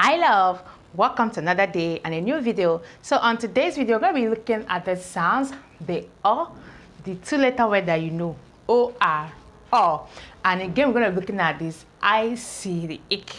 Hi love, welcome to another day and a new video. So on today's video, we're going to be looking at the sounds, the O, the two-letter word that you know, O-R, O. And again, we're going to be looking at this I, C, the ick,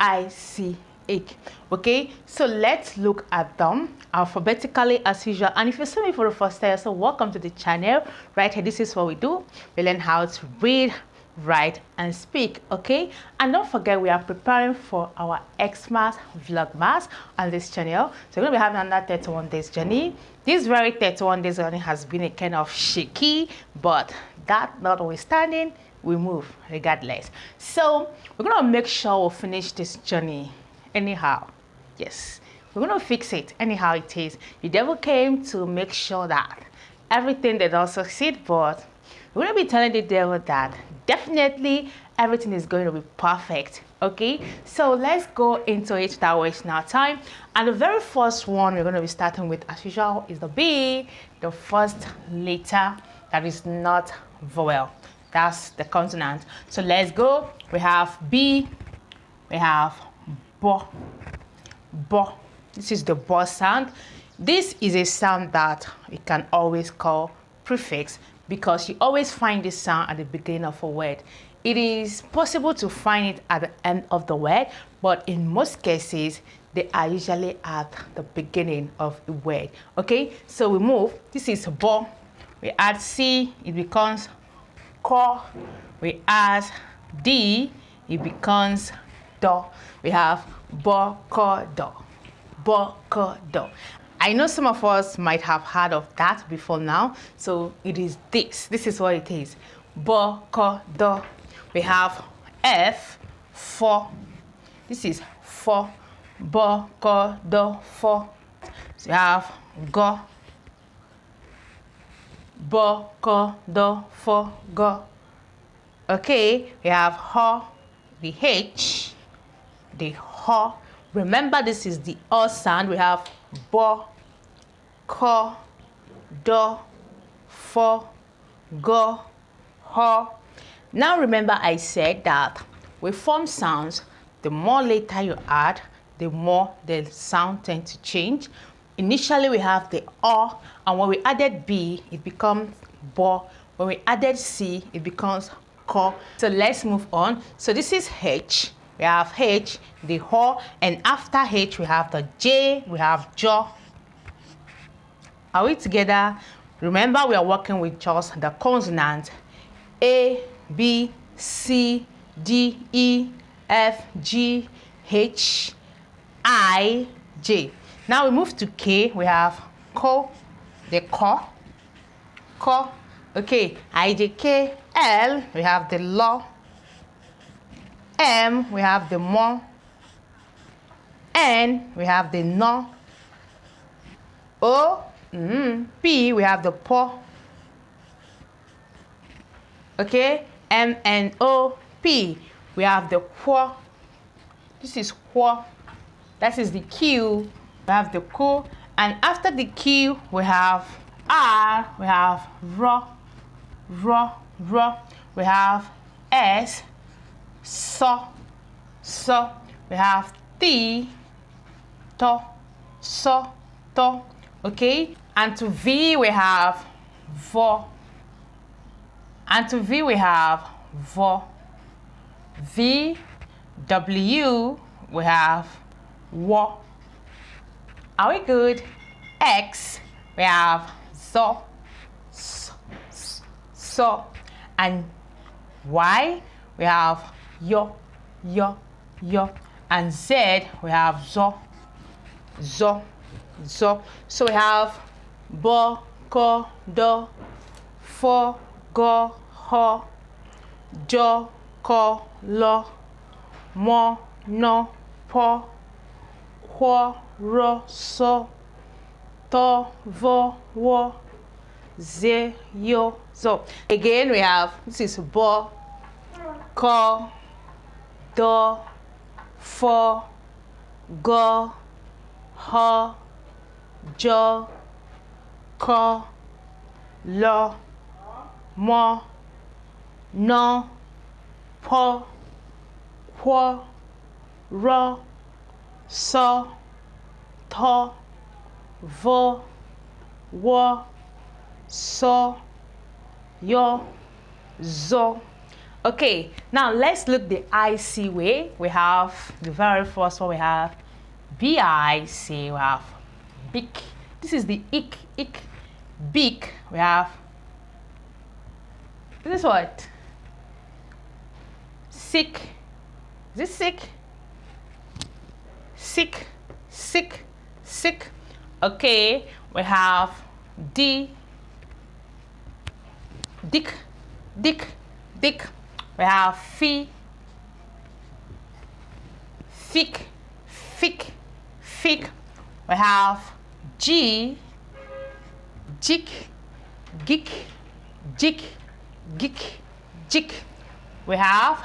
I, C, ick. Okay, so let's look at them alphabetically as usual. And if you see me for the first time, so welcome to the channel. Right here, this is what we do. We learn how to read, write and speak. Okay, and don't forget we are preparing for our Xmas vlogmas on this channel, so we're going to be having another 31 days journey. This very 31 days journey has been a kind of shaky, but that notwithstanding, we move regardless. So we're going to make sure we finish this journey anyhow. Yes, we're going to fix it anyhow it is. The devil came to make sure that everything did not succeed, but we're going to be telling the devil that definitely everything is going to be perfect. Okay, so let's go into it without wasting our time. And the very first one we're going to be starting with as usual is the B, the first letter that is not vowel. That's the consonant. So let's go. We have B, we have bo, bo. This is the bo sound. This is a sound that we can always call prefix, because you always find this sound at the beginning of a word. It is possible to find it at the end of the word, but in most cases, they are usually at the beginning of the word. Okay, so we move. This is bo. We add C, it becomes ko. We add D, it becomes do. We have bo, ko, do. Bo, ko, do. I know some of us might have heard of that before now. So it is this. This is what it is. Bo, ko, do. We have F, for. This is for. Bo, ko, do, for. So we have go. Bo, ko, do, for, go. Okay. We have ho, the H, the ho. Remember, this is the O sound. We have bo, ko, do, fo, go, ho. Now remember I said that with form sounds, the more letter you add, the more the sound tends to change. Initially we have the O, and when we added B, it becomes bo. When we added C, it becomes ko. So let's move on. So this is H. We have H, the ho, and after H we have the J, we have jaw. Are we together? Remember, we are working with just the consonant A, B, C, D, E, F, G, H, I, J. Now we move to K. We have ko, the ko, ko. Okay, I, J, K, L. We have the lo. M, we have the mo. N, we have the no. O, P, we have the po. Okay, M, N, O, P, we have the quo. This is quo. That is the Q. We have the Q. And after the Q, we have R. We have ro, ro, ro. We have S, so, so. We have T, to, so, to. Okay, and to V we have vo. And to V we have vo. V, W, we have wo. Are we good? X, we have zo, so, so. And Y, we have yo, yo, yo. And Z, we have zo, zo, zo. So we have bo, ko, do, fo, go, ho, jo, ko, lo, mo, no, po, quo, ro, so, to, vo, wo, ze, yo, zo. Again, we have, this is bo, ko, do, fo, go, ho, jo, ko, lo, mo, no, po, quo, ro, so, to, vo, wo, so, yo, zo. Okay, now let's look the IC way. We have the very first one, we have BIC, we have big. This is the ick. Big, we have, this is what? Sick. Is this sick? Sick. Okay, we have dick. We have thick. We have jig. We have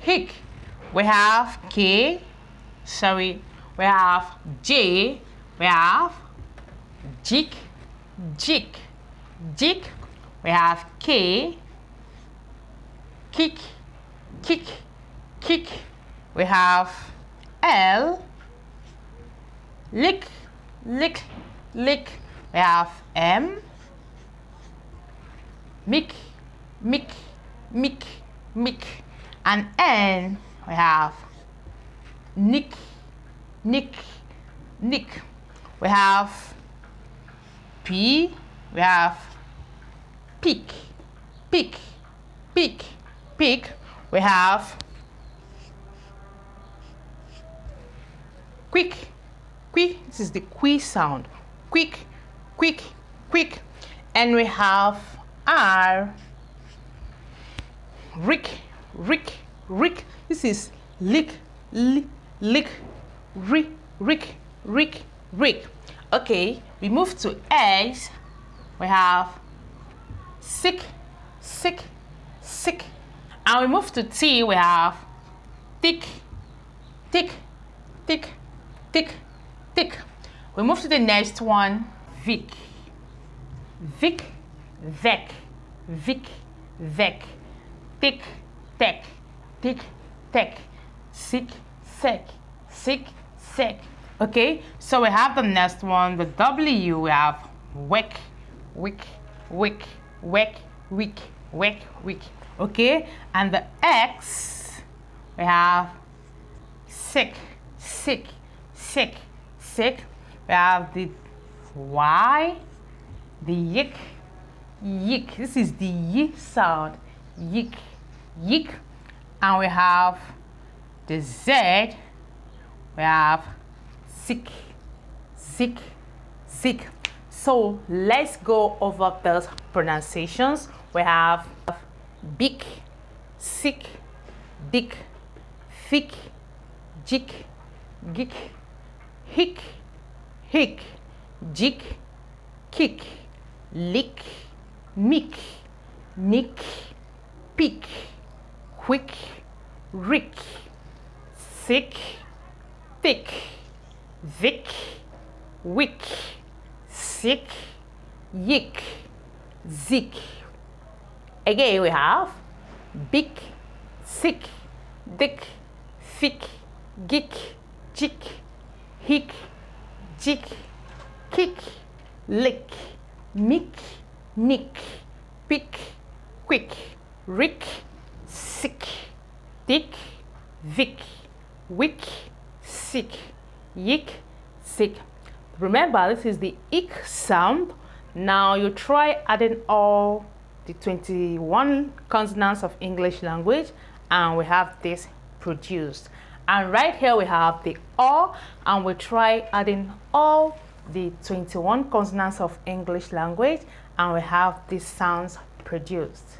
hick. We have K. Sorry. We have J. We have jig. We have K. Kick. We have L. Lick. We have M. Mick. And N, we have nick. We have P. We have pick. We have quick. This is the qui sound. Quick. And we have R. Rick. This is lick. Rick. Okay, we move to S. We have sick. And we move to T. We have thick. We move to the next one. Vic. Vec. Thick. Sick. Okay, so we have the next one, the W. We have wick. Okay, and the X, we have sick. We have the Y, the yick. This is the y sound. Yick. And we have the Z. We have sick. So let's go over those pronunciations. We have big, sick, dick, thick, jick, gick, hick, jig, kick, lick, mick, nick, pick, quick, rick, sick, thick, vic, wick, sick, yick, zick. Again, we have big, sick, dick, thick, gick, jick, hick, jig, kick, lick, mick, nick, pick, quick, rick, sick, dick, vic, wick, sick, yick, sick. Remember, this is the ick sound. Now you try adding all the 21 consonants of English language and we have this produced. And right here we have the O, and we try adding all the 21 consonants of English language and we have these sounds produced.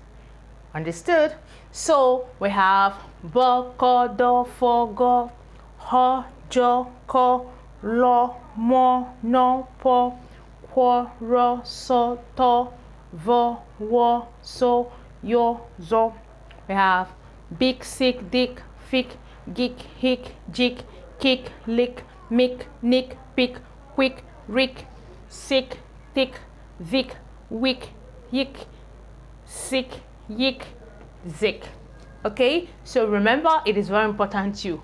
Understood? So we have bo, ko, do, fo, go, ho, jo, ko, lo, mo, no, po, quo, ro, so, to, vo, wo, so, yo, zo. We have big, sick, dick, thick, geek, hick, jig, kick, lick, mick, nick, pick, quick, rick, sick, thick, vic, wick, yick, sick, yick, zick. Okay, so remember, it is very important to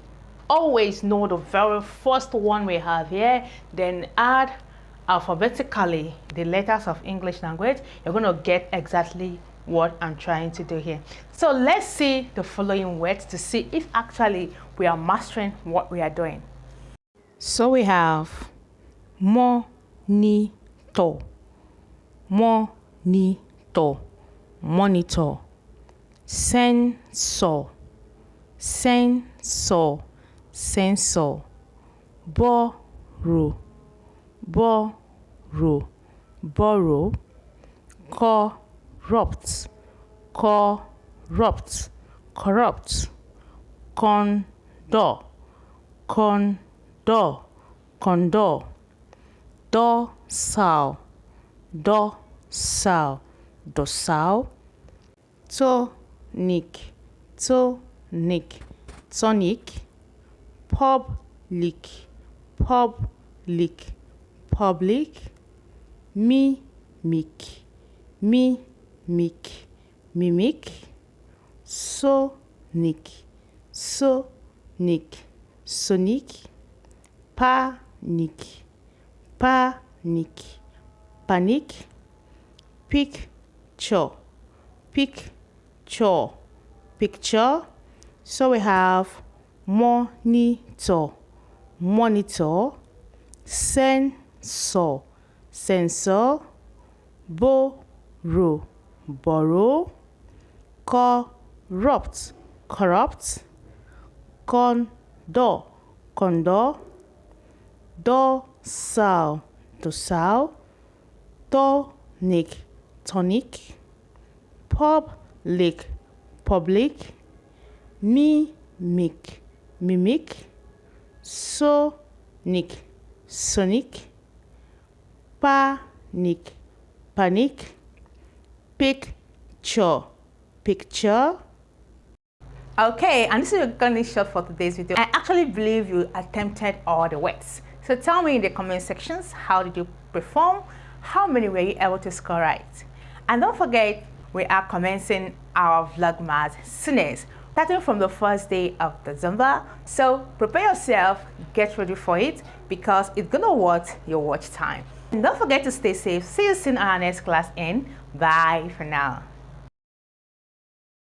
always know the very first one we have here, then add alphabetically the letters of English language. You're going to get exactly what I'm trying to do here. So let's see the following words to see if actually we are mastering what we are doing. So we have monitor, monitor, monitor, sensor, sensor, sensor, borrow, borrow, borrow, corrupt, corrupt, corrupt, condor, condor, condor, dorsal, dorsal, dorsal, tonic, tonic, tonic, public, public, public, mimic, mimic, mimic, sonic, sonic, sonic, panic, panic, panic, picture, picture, picture. So we have monitor, monitor, sensor, sensor, borrow, borrow, corrupt, corrupt, condor, condor, dorsal, dorsal, tonic, tonic, public, public, mimic, mimic, sonic, sonic, panic, panic, picture, picture. Okay, and this is your Ghana short for today's video. I actually believe you attempted all the words. So tell me in the comment sections, how did you perform? How many were you able to score right? And don't forget, we are commencing our Vlogmas series, starting from the first day of December. So prepare yourself, get ready for it, because it's gonna worth your watch time. And don't forget to stay safe. See you soon on our next class, and bye for now.